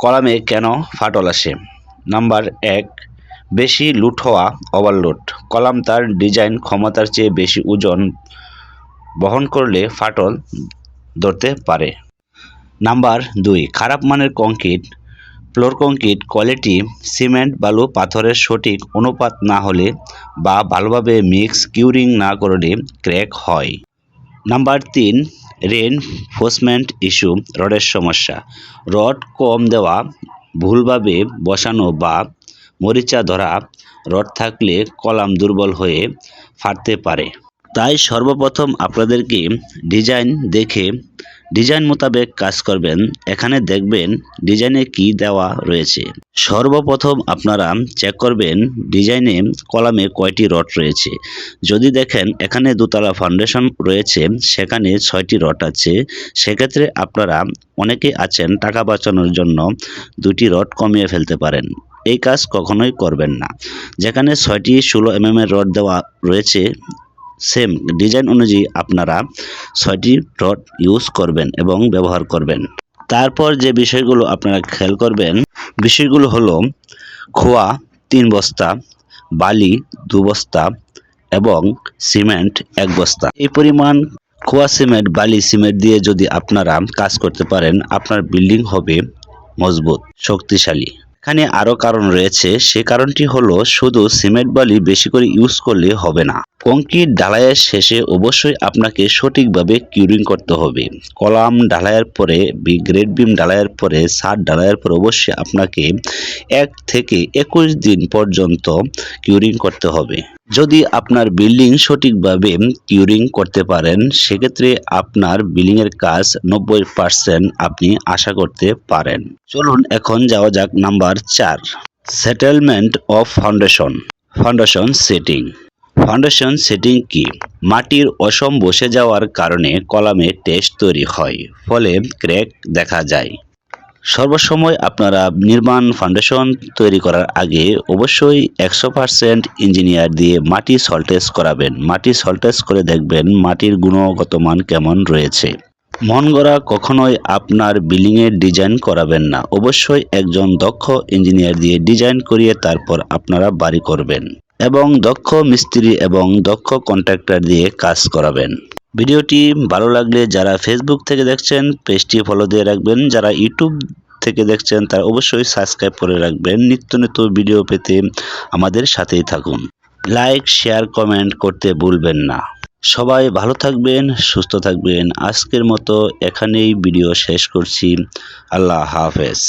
কলামে কেন ফাটল আসে? নাম্বার 1, বেশি লুট হওয়া, ওভারলোড। কলাম তার ডিজাইন ক্ষমতার চেয়ে বেশি ওজন বহন করলে ফাটল ধরতে পারে। নাম্বার 2, খারাপ মানের concrete, floor concrete quality, cement, বালু, পাথরের সঠিক অনুপাত না হলে বা ভালোভাবে মিক্স কিউরিং না করলে ক্র্যাক হয়। নাম্বার 3, রেইনফোর্সমেন্ট ইস্যু, রডের সমস্যা। রড কম দেওয়া, ভুলভাবে বসানো বা মরিচা ধরা রড থাকলে কলাম দুর্বল হয়ে ফাটতে পারে। তাই সর্বপ্রথম আপনাদেরকে ডিজাইন দেখে ডিজাইন মোতাবেক কাজ করবেন। এখানে দেখবেন ডিজাইনে কি দেওয়া রয়েছে। সর্বপ্রথম আপনারা চেক করবেন ডিজাইনে কলামে কয়টি রড রয়েছে। যদি দেখেন এখানে দোতলা ফাউন্ডেশন রয়েছে, সেখানে 6টি রড আছে, সেক্ষেত্রে আপনারা অনেকে আছেন টাকা বাঁচানোর জন্য 2টি রড কমিয়ে ফেলতে পারেন। এই কাজ কখনোই করবেন না। যেখানে 6টি 16 mm এর রড দেওয়া রয়েছে, সেম ডিজাইন অনুযায়ী আপনারা 6টি রড ইউজ করবেন এবং ব্যবহার করবেন। তারপর যে বিষয়গুলো আপনারা খেয়াল করবেন, বিষয়গুলো হলো খোয়া 3 বস্তা, বালি 2 বস্তা এবং সিমেন্ট 1 বস্তা। এই পরিমাণ খোয়া সিমেন্ট, বালি, সিমেন্ট দিয়ে যদি আপনারা কাজ করতে পারেন, আপনার বিল্ডিং হবে মজবুত, শক্তিশালী। এখানে আরও কারণ রয়েছে। সে কারণটি হলো শুধু সিমেন্ট বালি বেশি করে ইউজ করলে হবে না। কংক্রিট ঢালাইয়ের শেষে অবশ্যই আপনাকে সঠিকভাবে কিউরিং করতে হবে। কলাম ঢালাইয়ের পরে, গ্রেড বিম ঢালাইয়ের পরে, ছাদ ঢালাইয়ের পরে অবশ্যই আপনাকে 1 থেকে 21 দিন পর্যন্ত কিউরিং করতে হবে। যদি আপনার বিল্ডিং সঠিকভাবে কিউরিং করতে পারেন, সেক্ষেত্রে আপনার বিল্ডিংয়ের কাজ 90% আপনি আশা করতে পারেন। চলুন এখন যাওয়া যাক number 4, settlement of foundation. Foundation setting. Foundation setting কি? মাটির অসম বসে যাওয়ার কারণে কলামে টেস্ট তৈরি হয়, ফলে ক্র্যাক দেখা যায়। সর্বসময় আপনারা নির্মাণ ফাউন্ডেশন তৈরি করার আগে অবশ্যই 100% ইঞ্জিনিয়ার দিয়ে মাটি সয়েল টেস্ট করাবেন। মাটি সয়েল টেস্ট করে দেখবেন মাটির গুণগত মান কেমন রয়েছে। মন গড়া কখনোই আপনার বিল্ডিংয়ের ডিজাইন করাবেন না। অবশ্যই একজন দক্ষ ইঞ্জিনিয়ার দিয়ে ডিজাইন করিয়ে তারপর আপনারা বাড়ি করবেন এবং দক্ষ মিস্ত্রি এবং দক্ষ কন্ট্রাক্টর দিয়ে কাজ করাবেন। ভিডিওটি ভালো লাগলে যারা ফেসবুক থেকে দেখছেন পেজটি ফলো দিয়ে রাখবেন, যারা ইউটিউব থেকে দেখছেন তারা অবশ্যই সাবস্ক্রাইব করে রাখবেন। নিত্য নতুন ভিডিও পেতে আমাদের সাথেই থাকুন। লাইক, শেয়ার, কমেন্ট করতে ভুলবেন না। সবাই ভালো থাকবেন, সুস্থ থাকবেন। আজকের মতো এখানেই ভিডিও শেষ করছি। আল্লাহ হাফেজ।